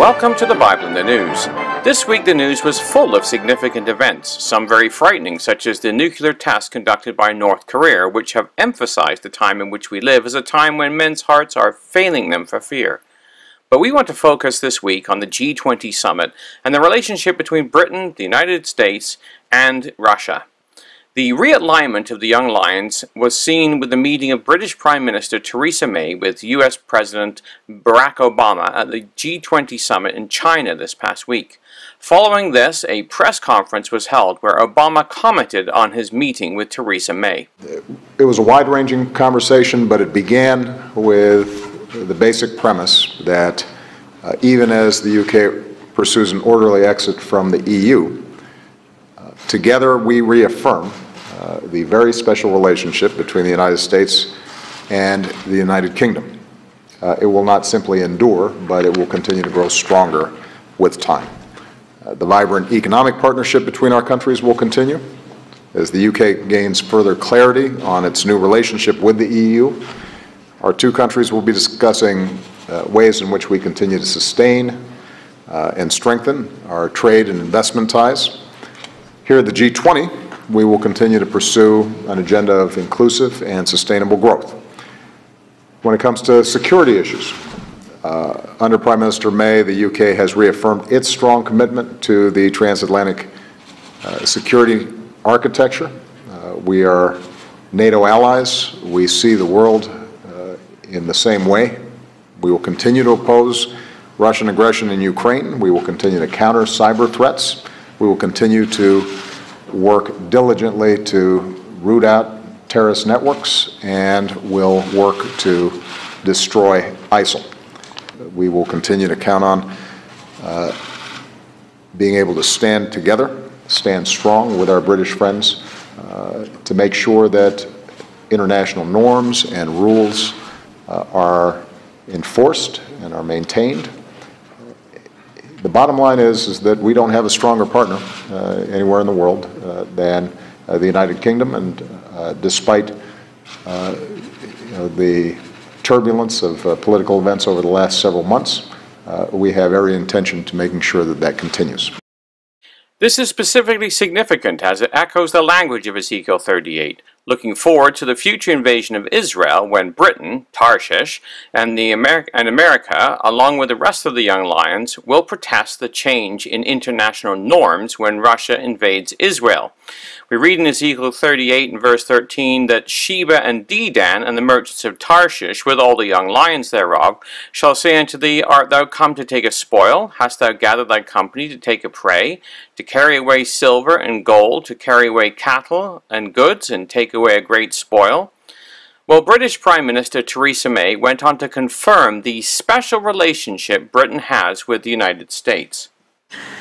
Welcome to the Bible in the News. This week the news was full of significant events, some very frightening, such as the nuclear tests conducted by North Korea, which have emphasized the time in which we live as a time when men's hearts are failing them for fear. But we want to focus this week on the G20 summit and the relationship between Britain, the United States, and Russia. The realignment of the Young Lions was seen with the meeting of British Prime Minister Theresa May with US President Barack Obama at the G20 summit in China this past week. Following this, a press conference was held where Obama commented on his meeting with Theresa May. It was a wide-ranging conversation, but it began with the basic premise that even as the UK pursues an orderly exit from the EU, together we reaffirm the very special relationship between the United States and the United Kingdom. It will not simply endure, but it will continue to grow stronger with time. The vibrant economic partnership between our countries will continue. As the UK gains further clarity on its new relationship with the EU, our two countries will be discussing ways in which we continue to sustain and strengthen our trade and investment ties. Here at the G20, we will continue to pursue an agenda of inclusive and sustainable growth. When it comes to security issues, under Prime Minister May, the UK has reaffirmed its strong commitment to the transatlantic security architecture. We are NATO allies. We see the world in the same way. We will continue to oppose Russian aggression in Ukraine. We will continue to counter cyber threats. We will continue to work diligently to root out terrorist networks and will work to destroy ISIL. We will continue to count on being able to stand together, stand strong with our British friends to make sure that international norms and rules are enforced and are maintained. The bottom line is that we don't have a stronger partner anywhere in the world than the United Kingdom, and despite the turbulence of political events over the last several months, we have every intention to making sure that that continues. This is specifically significant as it echoes the language of Ezekiel 38, looking forward to the future invasion of Israel when Britain, Tarshish, and America, along with the rest of the Young Lions, will protest the change in international norms when Russia invades Israel. We read in Ezekiel 38 and verse 13 that Sheba and Dedan and the merchants of Tarshish, with all the young lions thereof, shall say unto thee, Art thou come to take a spoil? Hast thou gathered thy company to take a prey? To carry away silver and gold, to carry away cattle and goods, and take away a great spoil? Well, British Prime Minister Theresa May went on to confirm the special relationship Britain has with the United States.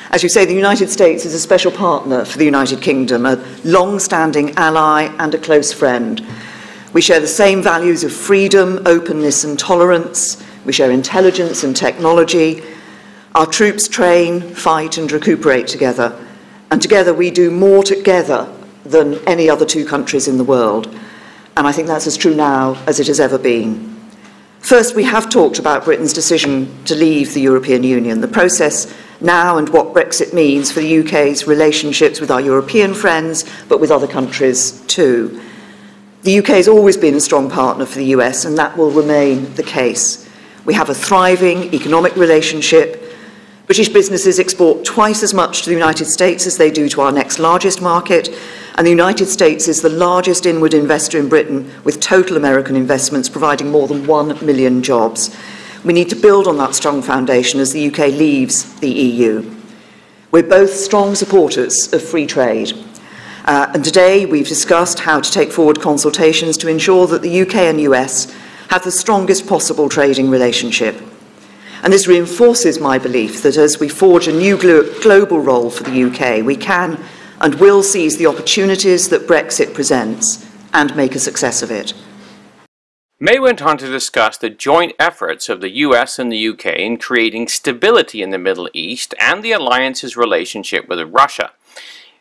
As you say, the United States is a special partner for the United Kingdom, a long-standing ally and a close friend. We share the same values of freedom, openness and tolerance. We share intelligence and technology. Our troops train, fight and recuperate together. And together we do more together than any other two countries in the world. And I think that's as true now as it has ever been. First, we have talked about Britain's decision to leave the European Union, the process now and what Brexit means for the UK's relationships with our European friends, but with other countries too. The UK has always been a strong partner for the US, and that will remain the case. We have a thriving economic relationship. British businesses export twice as much to the United States as they do to our next largest market, and the United States is the largest inward investor in Britain, with total American investments providing more than 1 million jobs. We need to build on that strong foundation as the UK leaves the EU. We're both strong supporters of free trade, and today we've discussed how to take forward consultations to ensure that the UK and US have the strongest possible trading relationship. And this reinforces my belief that as we forge a new global role for the UK, we can and will seize the opportunities that Brexit presents and make a success of it. May went on to discuss the joint efforts of the US and the UK in creating stability in the Middle East and the alliance's relationship with Russia.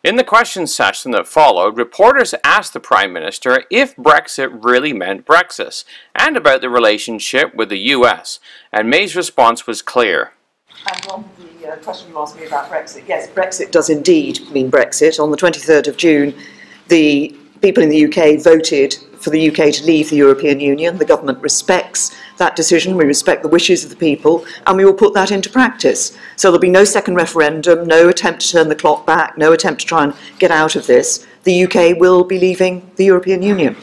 In the question session that followed, reporters asked the Prime Minister if Brexit really meant Brexit, and about the relationship with the US, and May's response was clear. And on the question you asked me about Brexit, yes, Brexit does indeed mean Brexit. On the 23rd of June, the people in the UK voted for the UK to leave the European Union. The government respects that decision. We respect the wishes of the people, and we will put that into practice. So there'll be no second referendum, no attempt to turn the clock back, no attempt to try and get out of this. The UK will be leaving the European Union.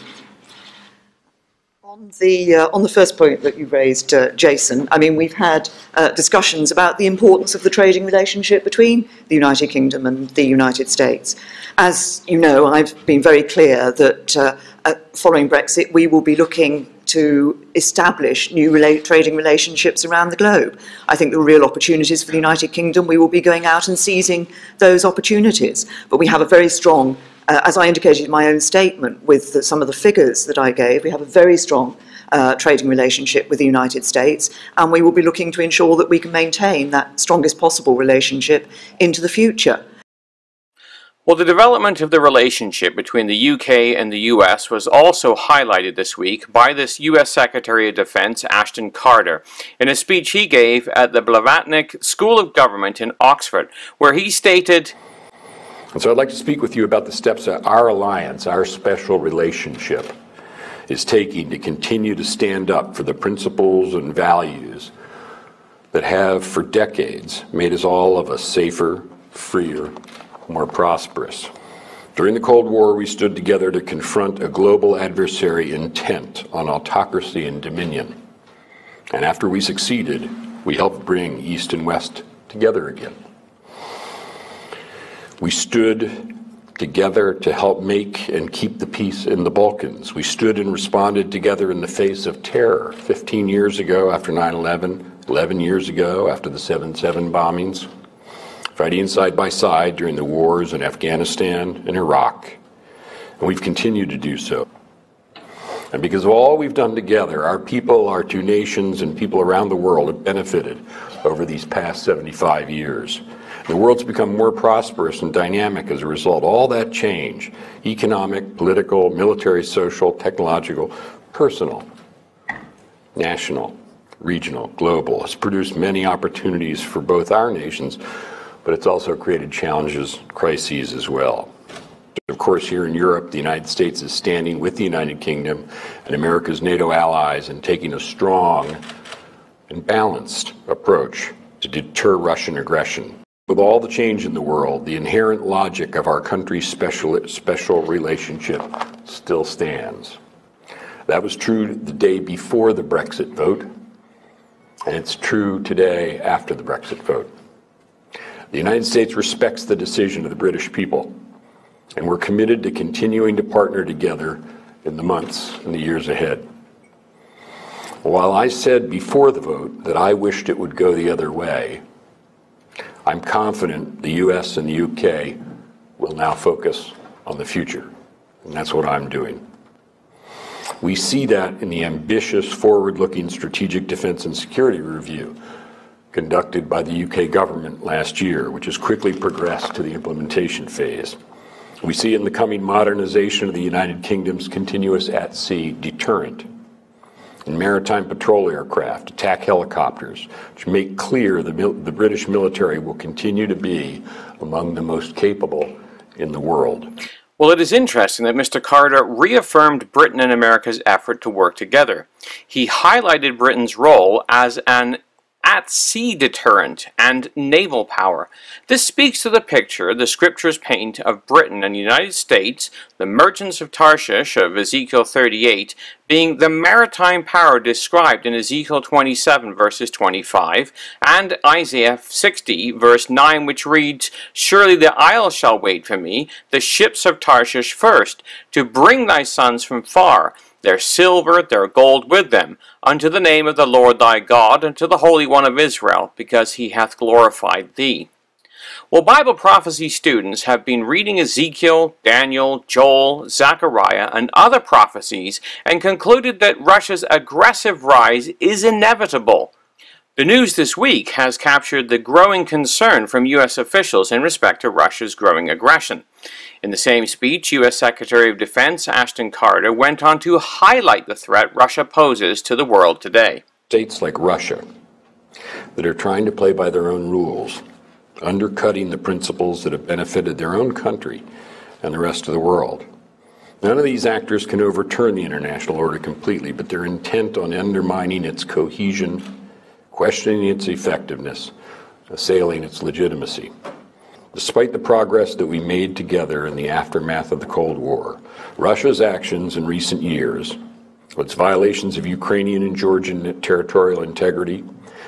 On the first point that you raised, Jason, I mean, we've had discussions about the importance of the trading relationship between the United Kingdom and the United States. As you know, I've been very clear that following Brexit, we will be looking to establish new trading relationships around the globe. I think there are real opportunities for the United Kingdom. We will be going out and seizing those opportunities. But we have a very strong, as I indicated in my own statement with some of the figures that I gave, we have a very strong trading relationship with the United States, and we will be looking to ensure that we can maintain that strongest possible relationship into the future. Well, the development of the relationship between the UK and the US was also highlighted this week by this US Secretary of Defense, Ashton Carter, in a speech he gave at the Blavatnik School of Government in Oxford, where he stated, and so I'd like to speak with you about the steps that our alliance, our special relationship, is taking to continue to stand up for the principles and values that have for decades made us all of us safer, freer, more prosperous. During the Cold War, we stood together to confront a global adversary intent on autocracy and dominion. And after we succeeded, we helped bring East and West together again. We stood together to help make and keep the peace in the Balkans. We stood and responded together in the face of terror 15 years ago after 9/11, 11 years ago after the 7/7 bombings, fighting side by side during the wars in Afghanistan and Iraq, and we've continued to do so. And because of all we've done together, our people, our two nations, and people around the world have benefited over these past 75 years. The world's become more prosperous and dynamic as a result. All that change, economic, political, military, social, technological, personal, national, regional, global, has produced many opportunities for both our nations, but it's also created challenges, crises as well. Of course, here in Europe, the United States is standing with the United Kingdom and America's NATO allies and taking a strong and balanced approach to deter Russian aggression. With all the change in the world, the inherent logic of our country's special relationship still stands. That was true the day before the Brexit vote, and it's true today after the Brexit vote. The United States respects the decision of the British people, and we're committed to continuing to partner together in the months and the years ahead. While I said before the vote that I wished it would go the other way, I'm confident the US and the UK will now focus on the future, and that's what I'm doing. We see that in the ambitious, forward-looking Strategic Defence and Security Review conducted by the UK government last year, which has quickly progressed to the implementation phase. We see it in the coming modernization of the United Kingdom's continuous at-sea deterrent, in maritime patrol aircraft, attack helicopters, which make clear the British military will continue to be among the most capable in the world. Well, it is interesting that Mr. Carter reaffirmed Britain and America's effort to work together. He highlighted Britain's role as an at-sea deterrent and naval power. This speaks to the picture the scriptures paint of Britain and the United States, the merchants of Tarshish of Ezekiel 38, being the maritime power described in Ezekiel 27 verses 25 and Isaiah 60 verse 9, which reads, "Surely the isle shall wait for me, the ships of Tarshish first, to bring thy sons from far, their silver, their gold with them, unto the name of the Lord thy God, and to the Holy One of Israel, because he hath glorified thee." Well, Bible prophecy students have been reading Ezekiel, Daniel, Joel, Zechariah, and other prophecies and concluded that Russia's aggressive rise is inevitable. The news this week has captured the growing concern from U.S. officials in respect to Russia's growing aggression. In the same speech, U.S. Secretary of Defense Ashton Carter went on to highlight the threat Russia poses to the world today. States like Russia, that are trying to play by their own rules, undercutting the principles that have benefited their own country and the rest of the world. None of these actors can overturn the international order completely, but they're intent on undermining its cohesion, questioning its effectiveness, assailing its legitimacy. Despite the progress that we made together in the aftermath of the Cold War, Russia's actions in recent years, its violations of Ukrainian and Georgian territorial integrity,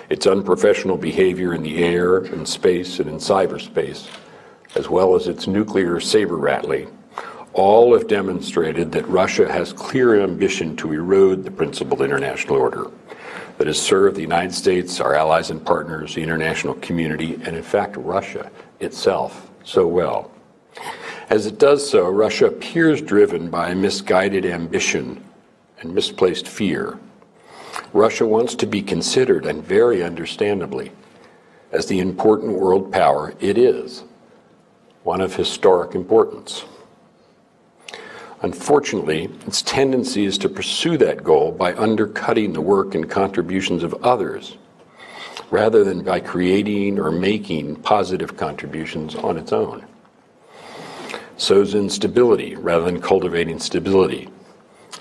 its unprofessional behavior in the air, in space, and in cyberspace, as well as its nuclear saber-rattling, all have demonstrated that Russia has clear ambition to erode the principled international order that has served the United States, our allies and partners, the international community, and in fact Russia itself so well. As it does so, Russia appears driven by a misguided ambition and misplaced fear. Russia wants to be considered, and very understandably, as the important world power it is, one of historic importance. Unfortunately, its tendency is to pursue that goal by undercutting the work and contributions of others, rather than by creating or making positive contributions on its own. Sows instability rather than cultivating stability,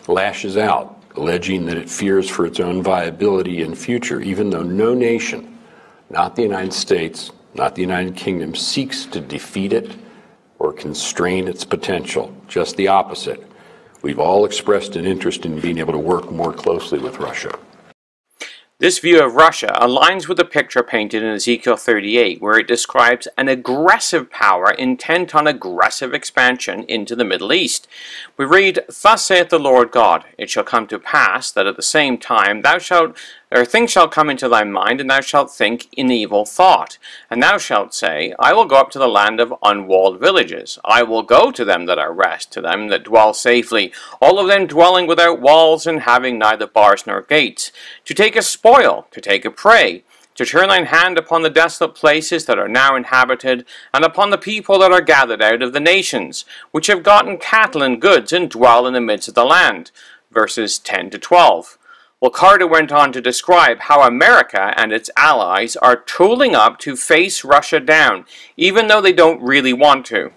lashes out, alleging that it fears for its own viability and future, even though no nation, not the United States, not the United Kingdom, seeks to defeat it or constrain its potential. Just the opposite. We've all expressed an interest in being able to work more closely with Russia. This view of Russia aligns with the picture painted in Ezekiel 38, where it describes an aggressive power intent on aggressive expansion into the Middle East. We read, "Thus saith the Lord God, it shall come to pass that at the same time things shall come into thy mind, and thou shalt think an evil thought. And thou shalt say, I will go up to the land of unwalled villages. I will go to them that are rest, to them that dwell safely, all of them dwelling without walls, and having neither bars nor gates, to take a spoil, to take a prey, to turn thine hand upon the desolate places that are now inhabited, and upon the people that are gathered out of the nations, which have gotten cattle and goods, and dwell in the midst of the land." Verses 10 to 12. Well, Carter went on to describe how America and its allies are tooling up to face Russia down, even though they don't really want to.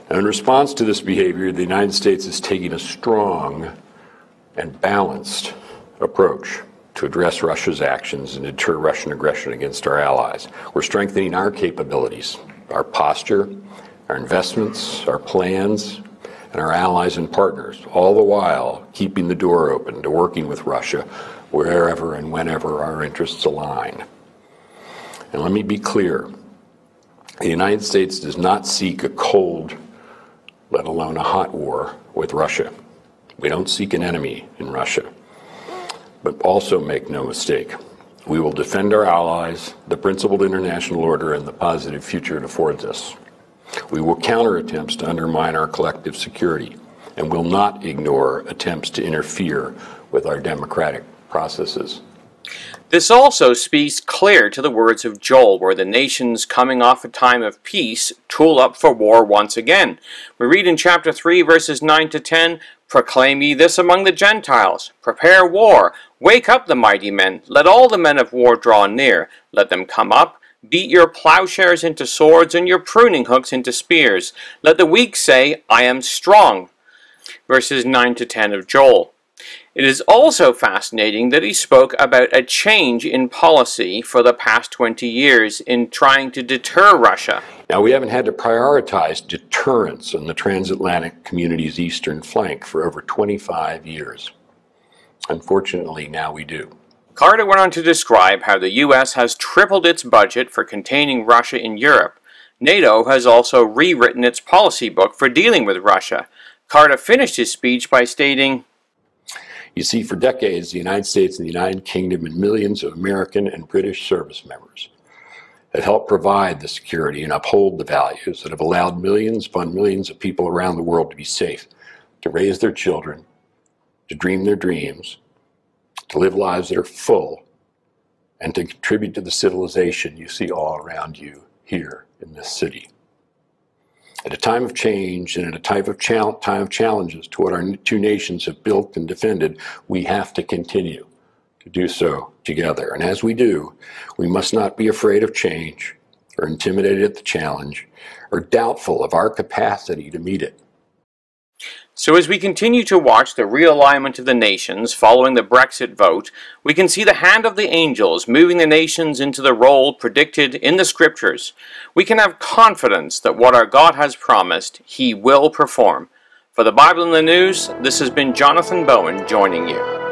In response to this behavior, the United States is taking a strong and balanced approach to address Russia's actions and deter Russian aggression against our allies. We're strengthening our capabilities, our posture, our investments, our plans, and our allies and partners, all the while keeping the door open to working with Russia wherever and whenever our interests align. And let me be clear, the United States does not seek a cold, let alone a hot war with Russia. We don't seek an enemy in Russia. But also make no mistake, we will defend our allies, the principled international order, and the positive future it affords us. We will counter attempts to undermine our collective security, and will not ignore attempts to interfere with our democratic processes. This also speaks clear to the words of Joel, where the nations coming off a time of peace tool up for war once again. We read in chapter 3, verses 9 to 10, "Proclaim ye this among the Gentiles, prepare war, wake up the mighty men, let all the men of war draw near, let them come up, beat your plowshares into swords, and your pruning hooks into spears. Let the weak say, I am strong." Verses 9 to 10 of Joel. It is also fascinating that he spoke about a change in policy for the past 20 years in trying to deter Russia. Now, we haven't had to prioritize deterrence on the transatlantic community's eastern flank for over 25 years. Unfortunately, now we do. Carter went on to describe how the U.S. has tripled its budget for containing Russia in Europe. NATO has also rewritten its policy book for dealing with Russia. Carter finished his speech by stating, "You see, for decades, the United States and the United Kingdom and millions of American and British service members have helped provide the security and uphold the values that have allowed millions upon millions of people around the world to be safe, to raise their children, to dream their dreams, to live lives that are full, and to contribute to the civilization you see all around you here in this city. At a time of change and at a time of challenges to what our two nations have built and defended, we have to continue to do so together. And as we do, we must not be afraid of change or intimidated at the challenge or doubtful of our capacity to meet it. So as we continue to watch the realignment of the nations following the Brexit vote, we can see the hand of the angels moving the nations into the role predicted in the scriptures. We can have confidence that what our God has promised, He will perform. For the Bible in the News, this has been Jonathan Bowen joining you.